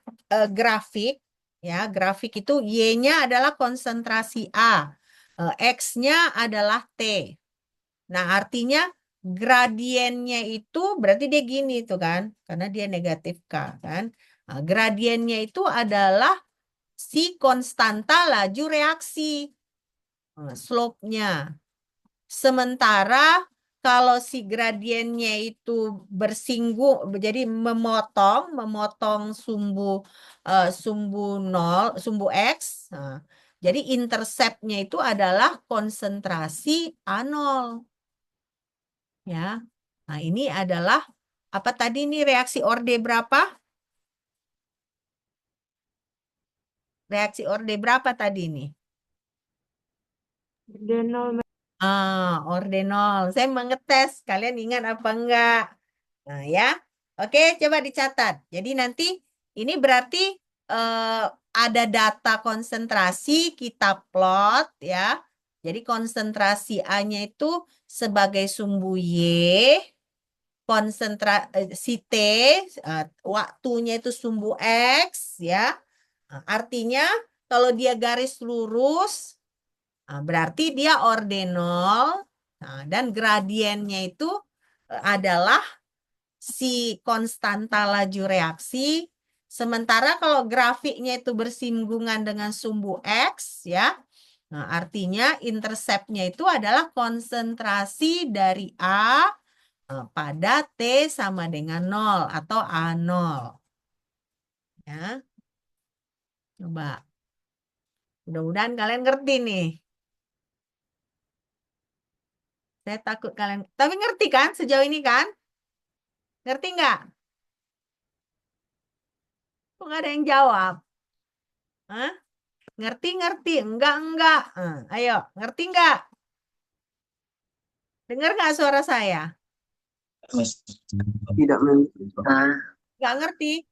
grafik Ya, grafik itu Y-nya adalah konsentrasi A, X-nya adalah T. Nah, artinya gradiennya itu berarti dia gini tuh kan, karena dia negatif K kan. Nah, gradiennya itu adalah si konstanta laju reaksi, slope-nya. Sementara kalau si gradiennya itu bersinggung, jadi memotong sumbu nol, sumbu X. Nah, jadi interceptnya itu adalah konsentrasi A0. Ya. Nah, ini adalah apa tadi ini reaksi orde berapa? Reaksi orde berapa tadi ini? Orde 0. Saya mengetes. Kalian ingat apa enggak? Nah, ya. Oke, coba dicatat. Jadi nanti ini berarti ada data konsentrasi, kita plot ya. Jadi konsentrasi A-nya itu sebagai sumbu Y, konsentrasi T, waktunya itu sumbu X ya. Nah, artinya kalau dia garis lurus, berarti dia orde 0. Nah, dan gradiennya itu adalah si konstanta laju reaksi. Sementara kalau grafiknya itu bersinggungan dengan sumbu X, ya, nah, artinya interceptnya itu adalah konsentrasi dari A pada T sama dengan 0 atau A0. Ya. Coba. Mudah-mudahan kalian ngerti nih. Saya takut kalian. Tapi ngerti kan sejauh ini kan? Ngerti nggak? Kok nggak ada yang jawab? Hah? Ngerti, ngerti. Enggak. Ayo, ngerti nggak? Dengar nggak suara saya? Tidak, Mem. Nggak ngerti?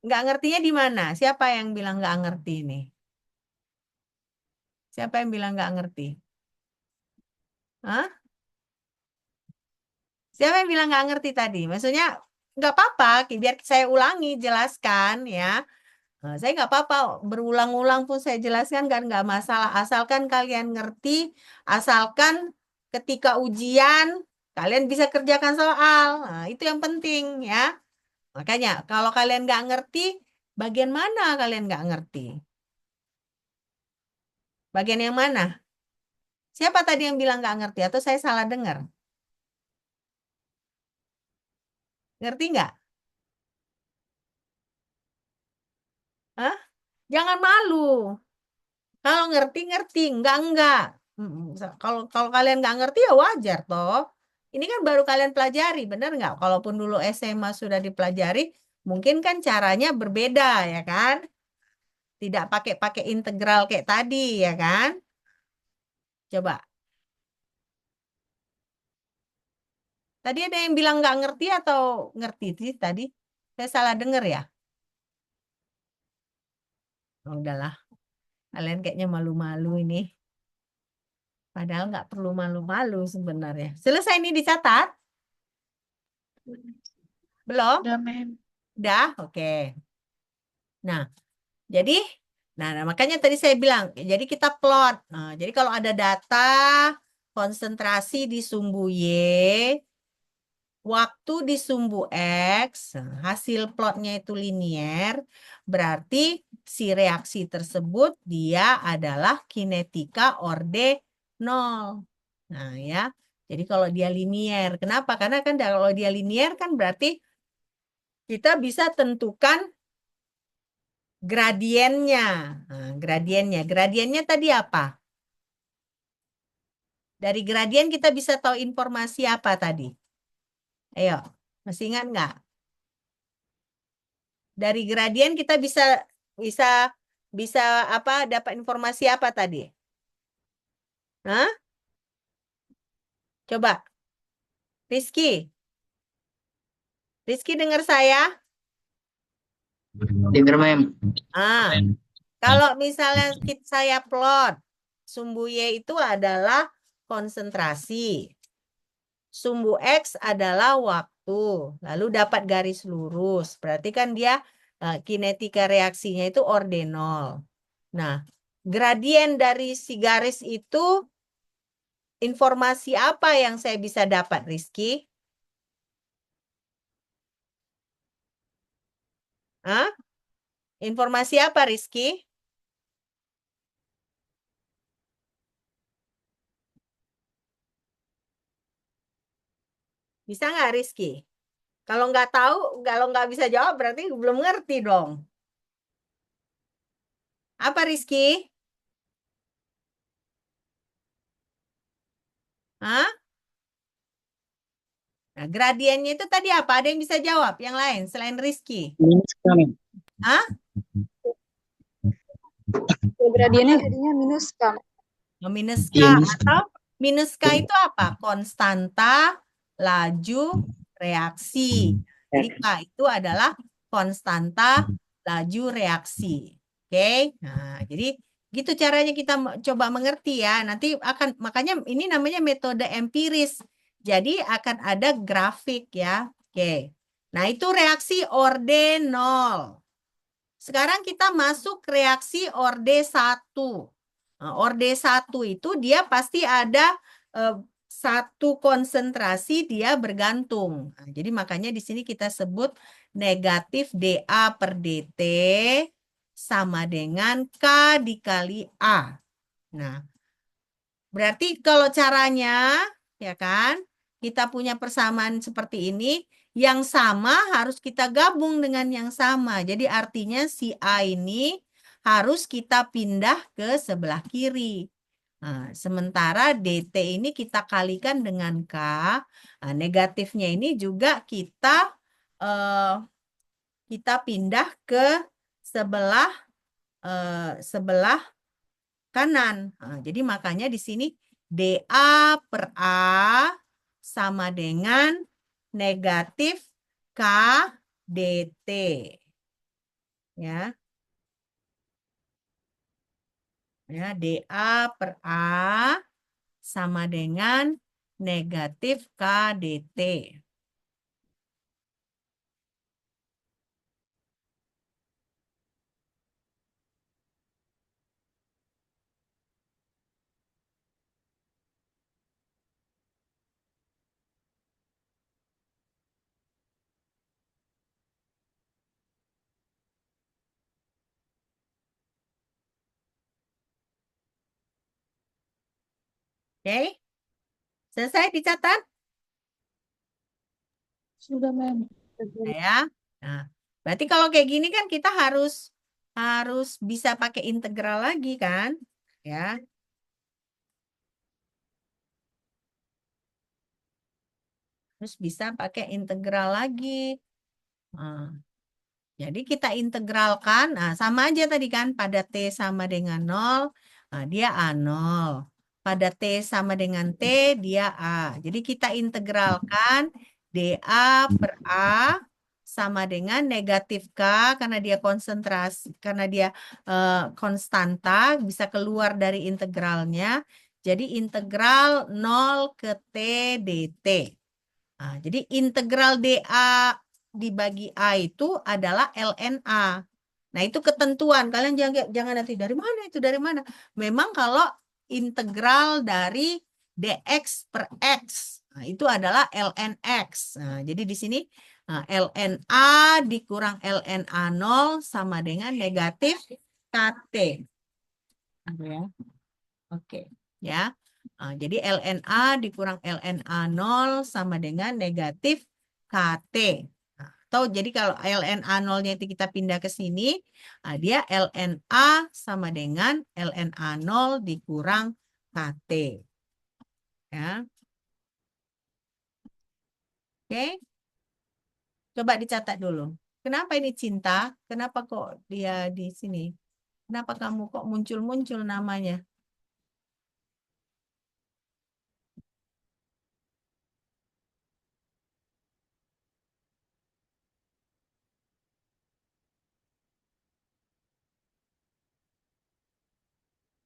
Nggak ngertinya di mana? Siapa yang bilang nggak ngerti ini? Siapa yang bilang nggak ngerti? Hah? Siapa yang bilang nggak ngerti tadi? Maksudnya nggak apa-apa, biar saya ulangi, jelaskan ya. Nah, saya nggak apa-apa, berulang-ulang pun saya jelaskan kan nggak masalah. Asalkan kalian ngerti, asalkan ketika ujian kalian bisa kerjakan soal. Nah, itu yang penting ya. Makanya kalau kalian nggak ngerti, bagian mana kalian nggak ngerti? Bagian yang mana? Siapa tadi yang bilang nggak ngerti? Atau saya salah dengar? Ngerti nggak? Hah? Jangan malu. Kalau ngerti ngerti, enggak. Kalau kalau kalian nggak ngerti ya wajar toh. Ini kan baru kalian pelajari, bener nggak? Kalaupun dulu SMA sudah dipelajari, mungkin kan caranya berbeda ya kan? Tidak pakai integral kayak tadi ya kan? Coba. Tadi ada yang bilang nggak ngerti atau ngerti sih tadi? Saya salah dengar ya? Oh, udahlah, kalian kayaknya malu-malu ini. Padahal nggak perlu malu-malu sebenarnya. Selesai ini dicatat? Belum? Udah, Mem. Udah? Oke. Nah, jadi, makanya tadi saya bilang, jadi kita plot. Nah, jadi kalau ada data konsentrasi di sumbu Y, waktu di sumbu X, hasil plotnya itu linier, berarti si reaksi tersebut dia adalah kinetika orde 0. Nah ya, jadi kalau dia linier, kenapa? Karena kan kalau dia linier kan berarti kita bisa tentukan gradiennya. Nah, gradiennya tadi apa? Dari gradien kita bisa tahu informasi apa tadi? Ayo, masih ingat nggak? Dari gradien kita bisa bisa bisa apa? Dapat informasi apa tadi? Hah? Coba, Rizky. Rizky dengar saya? Dengar, Mem. Ah, kalau misalnya saya plot, sumbu Y itu adalah konsentrasi. Sumbu X adalah waktu. Lalu dapat garis lurus. Berarti kan dia kinetika reaksinya itu ordenol. Nah, gradien dari si garis itu informasi apa yang saya bisa dapat, Rizky? Hah? Informasi apa, Rizky? Bisa nggak, Rizky? Kalau nggak tahu, kalau nggak bisa jawab, berarti belum ngerti dong. Apa, Rizky? Hah? Nah, gradiennya itu tadi apa? Ada yang bisa jawab? Yang lain selain Rizky? Minus K, Mem. Hah? Gradiennya jadinya minus K. Minus K Iya, minus K. atau minus K itu apa? Konstanta laju reaksi. Jadi K itu adalah konstanta laju reaksi. Oke? Nah, jadi gitu caranya kita coba mengerti ya. Nanti akan, makanya ini namanya metode empiris. Jadi akan ada grafik ya. Oke. Nah, itu reaksi ordenol. Sekarang kita masuk reaksi orde 1. Nah, orde 1 itu dia pasti ada satu konsentrasi dia bergantung. Nah, jadi makanya di sini kita sebut negatif dA per dt sama dengan K dikali A. Nah, berarti kalau caranya, ya kan, kita punya persamaan seperti ini, yang sama harus kita gabung dengan yang sama. Jadi artinya si A ini harus kita pindah ke sebelah kiri. Nah, sementara DT ini kita kalikan dengan K. Nah, negatifnya ini juga kita pindah ke sebelah sebelah kanan. Nah, jadi makanya di sini dA per A sama dengan negatif K dt. Ya. Ya, dA per A sama dengan negatif K dt. Oke? Selesai dicatat? Sudah, Mem. Ya. Nah, berarti kalau kayak gini kan kita harus bisa pakai integral lagi kan? Ya. Terus bisa pakai integral lagi. Nah, jadi kita integralkan, nah sama aja tadi kan, pada T sama dengan 0, nah dia A0. Pada T sama dengan T, dia A. Jadi kita integralkan dA per A sama dengan negatif K, karena dia konsentrasi, karena dia konstanta, bisa keluar dari integralnya. Jadi integral 0 ke T dt. Nah, jadi integral dA dibagi A itu adalah ln A. Nah, itu ketentuan. Kalian jangan nanti dari mana itu, dari mana. Memang kalau integral dari dx per x, nah, itu adalah ln x. Nah, jadi di sini ln A dikurang ln A0 sama dengan negatif KT. Ya. Oke, ya. Jadi LNA dikurang LNA0 sama dengan negatif KT. Nah, atau jadi kalau LNA0-nya itu kita pindah ke sini, dia LNA sama dengan LNA0 dikurang KT. Ya. Oke. Coba dicatat dulu. Kenapa ini Cinta? Kenapa kok dia di sini? Kenapa kamu kok muncul-muncul namanya?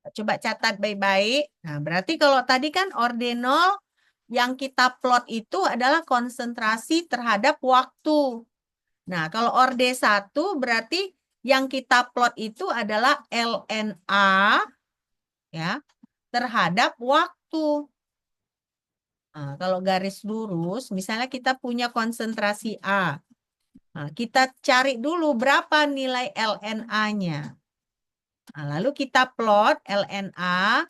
Coba catat baik-baik. Nah, berarti kalau tadi kan ordenol yang kita plot itu adalah konsentrasi terhadap waktu. Nah, kalau orde 1 berarti yang kita plot itu adalah LNA ya terhadap waktu. Nah, kalau garis lurus, misalnya kita punya konsentrasi A. Nah, kita cari dulu berapa nilai LNA-nya. Nah, lalu kita plot LNA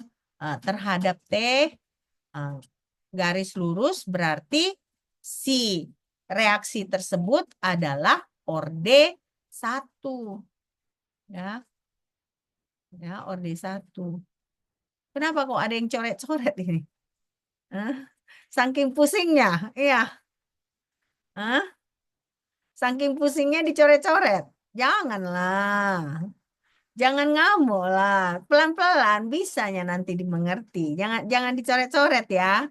terhadap T garis lurus berarti si reaksi tersebut adalah orde 1. Ya. Ya, orde 1. Kenapa kok ada yang coret-coret ini? Hah? Saking pusingnya, iya. Hah? Saking pusingnya dicoret-coret. Janganlah. Jangan ngamuk lah. Pelan-pelan bisanya nanti dimengerti. Jangan dicoret-coret ya.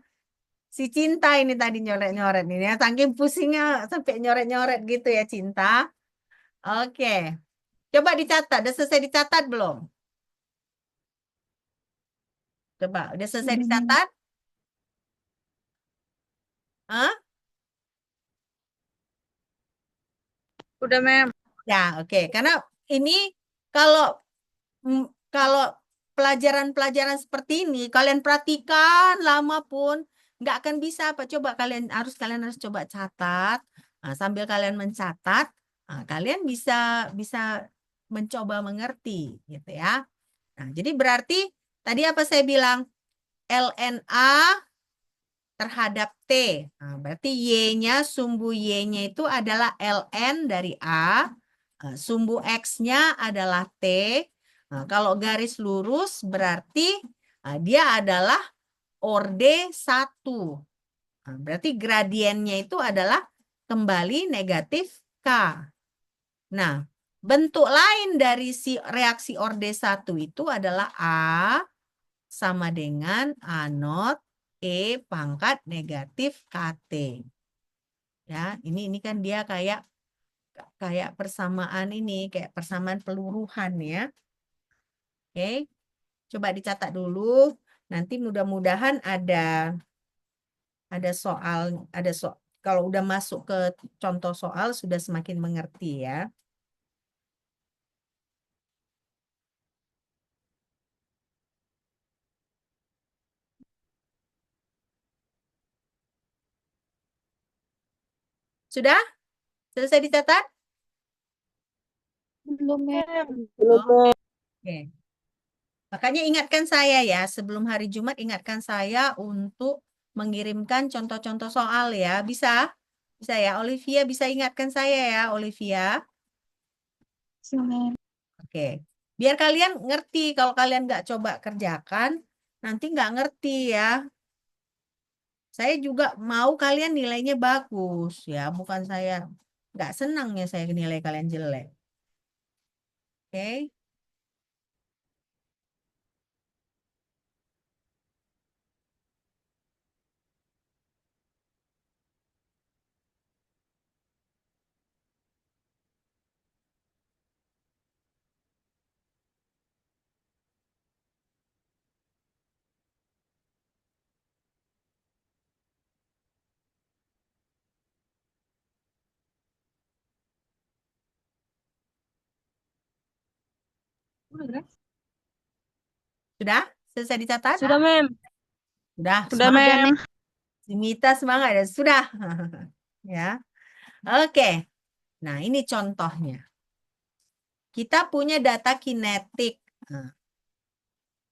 Si Cinta ini tadi nyoret-nyoret ini ya. Saking pusingnya sampai nyoret-nyoret gitu ya Cinta. Oke. Coba dicatat. Udah selesai dicatat belum? Coba, udah selesai dicatat? Hah? Udah, Mem. Ya, oke. Karena ini kalau kalau pelajaran-pelajaran seperti ini kalian perhatikan lama pun nggak akan bisa apa. Coba kalian harus coba catat. Nah, sambil kalian mencatat, kalian bisa bisa mencoba mengerti gitu ya. Nah, jadi berarti tadi apa saya bilang? LNA terhadap T. Nah, berarti Y-nya, sumbu Y-nya itu adalah LN dari A. Sumbu X-nya adalah T. Nah, kalau garis lurus berarti dia adalah orde 1. Nah, berarti gradiennya itu adalah kembali negatif K. Nah, bentuk lain dari si reaksi orde 1 itu adalah A sama dengan A not E pangkat negatif KT. Ya, ini kan dia kayak persamaan ini, kayak persamaan peluruhan ya. Oke. Coba dicatat dulu. Nanti mudah-mudahan ada kalau udah masuk ke contoh soal sudah semakin mengerti ya. Sudah? Selesai dicatat? Belum, Mem. Oh, oke. Makanya ingatkan saya ya, sebelum hari Jumat ingatkan saya untuk mengirimkan contoh-contoh soal ya. Bisa? Bisa ya, Olivia bisa ingatkan saya ya, Olivia. Mem. Oke. Biar kalian ngerti, kalau kalian nggak coba kerjakan, nanti nggak ngerti ya. Saya juga mau kalian nilainya bagus ya, bukan saya nggak senang ya saya nilai kalian jelek. Oke. Sudah? Selesai dicatat? Sudah, Mem. Sudah, Udah, semangat. Udah Mem. nih. Si Mita semangat ya. Sudah. Ya. Oke. Nah, ini contohnya. Kita punya data kinetik. Nah,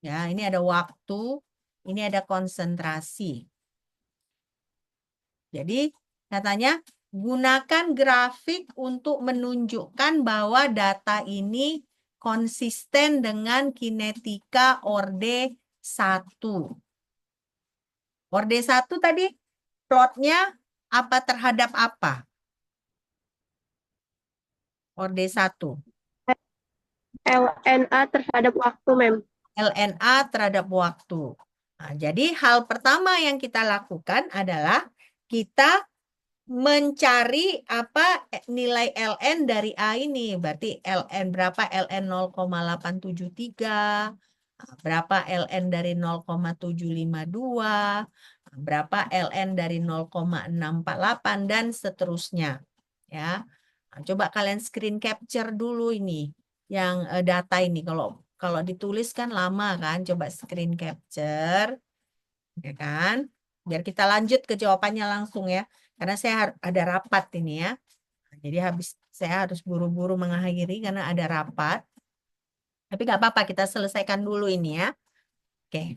ya, ini ada waktu, ini ada konsentrasi. Jadi, katanya gunakan grafik untuk menunjukkan bahwa data ini konsisten dengan kinetika orde 1. Orde 1 tadi plotnya apa terhadap apa? Orde 1. LNA terhadap waktu, Mem. LNA terhadap waktu. Nah, jadi hal pertama yang kita lakukan adalah kita mencari apa nilai LN dari A ini. Berarti LN berapa? LN 0,873, berapa LN dari 0,752, berapa LN dari 0,648 dan seterusnya. Ya. Nah, coba kalian screen capture dulu ini yang data ini. Kalau ditulis kan lama kan. Coba screen capture, ya kan? Biar kita lanjut ke jawabannya langsung ya. Karena saya ada rapat ini ya. Jadi saya harus buru-buru mengakhiri karena ada rapat. Tapi nggak apa-apa, kita selesaikan dulu ini ya. Oke.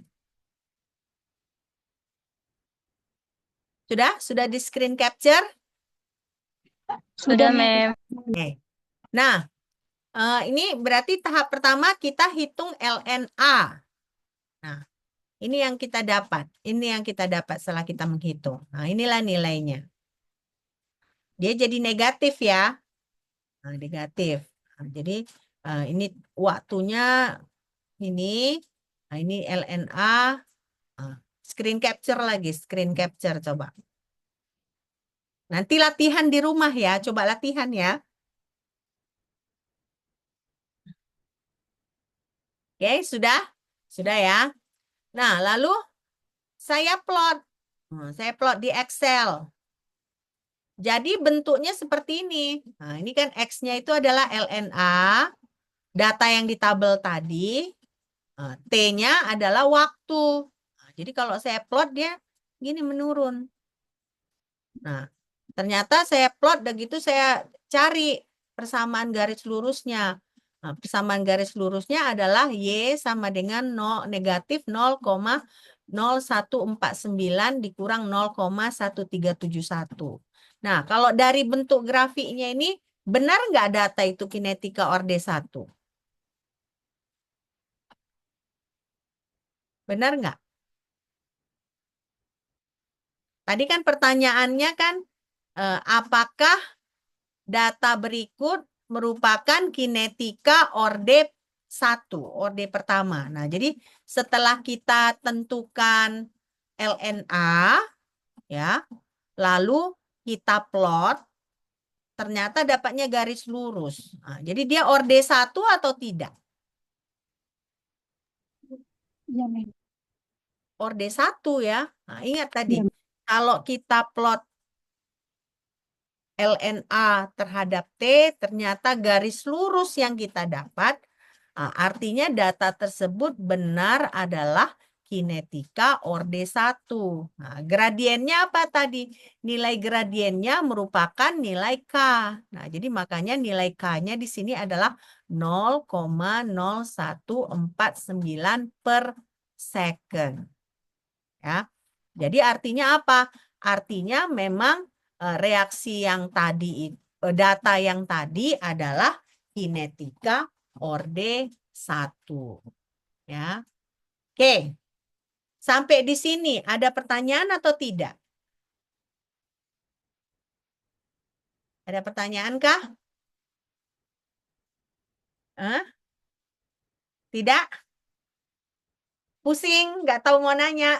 Sudah di screen capture? Sudah, Mem. Oke. Nah, ini berarti tahap pertama kita hitung LNA. Nah, ini yang kita dapat. Ini yang kita dapat setelah kita menghitung. Nah, inilah nilainya. Dia jadi negatif ya. Nah, negatif. Nah, jadi ini waktunya ini. Nah, ini LNA. Nah, screen capture lagi. Screen capture coba. Nanti latihan di rumah ya. Coba latihan ya. Oke, sudah? Sudah ya. Nah, lalu saya plot. Saya plot di Excel. Jadi bentuknya seperti ini. Nah, ini kan X-nya itu adalah LNA, data yang di tabel tadi. T-nya adalah waktu. Nah, jadi kalau saya plot dia gini menurun. Nah, ternyata saya plot dan gitu saya cari persamaan garis lurusnya. Nah, persamaan garis lurusnya adalah Y sama dengan negatif 0,0149 dikurang 0,1371. Nah, kalau dari bentuk grafiknya ini, benar nggak data itu kinetika orde 1? Benar nggak? Tadi kan pertanyaannya kan, apakah data berikut merupakan kinetika orde 1, orde pertama. Nah, jadi setelah kita tentukan LNA, ya, lalu kita plot, ternyata dapatnya garis lurus. Nah, jadi dia orde 1 atau tidak? Iya, Mem. Orde 1 ya. Nah, ingat tadi, Iya. kalau kita plot LNA terhadap T, ternyata garis lurus yang kita dapat, artinya data tersebut benar adalah kinetika orde 1. Nah, gradiennya apa tadi? Nilai gradiennya merupakan nilai K. Nah, jadi makanya nilai K-nya di sini adalah 0,0149 per second. Ya. Jadi artinya apa? Artinya memang reaksi yang tadi, data yang tadi adalah kinetika orde 1. Ya. Oke. Sampai di sini ada pertanyaan atau tidak? Ada pertanyaan kah? Tidak? Pusing? Nggak tahu mau nanya?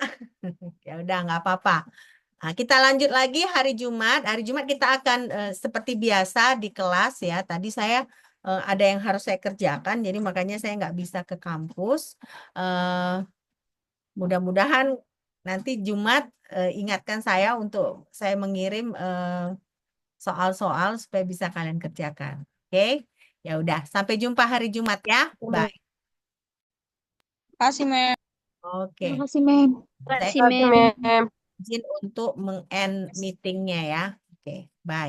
Ya udah, nggak apa-apa. Nah, kita lanjut lagi hari Jumat. Hari Jumat kita akan seperti biasa di kelas ya. Tadi saya ada yang harus saya kerjakan, jadi makanya saya nggak bisa ke kampus. Mudah-mudahan nanti Jumat ingatkan saya untuk saya mengirim soal-soal supaya bisa kalian kerjakan. Oke? Ya udah, sampai jumpa hari Jumat ya. Bye. Kasih, Mem. Oke. Terima kasih, Mem. Saya Kasih, Mem. izin untuk meng-end meetingnya ya. Oke, bye.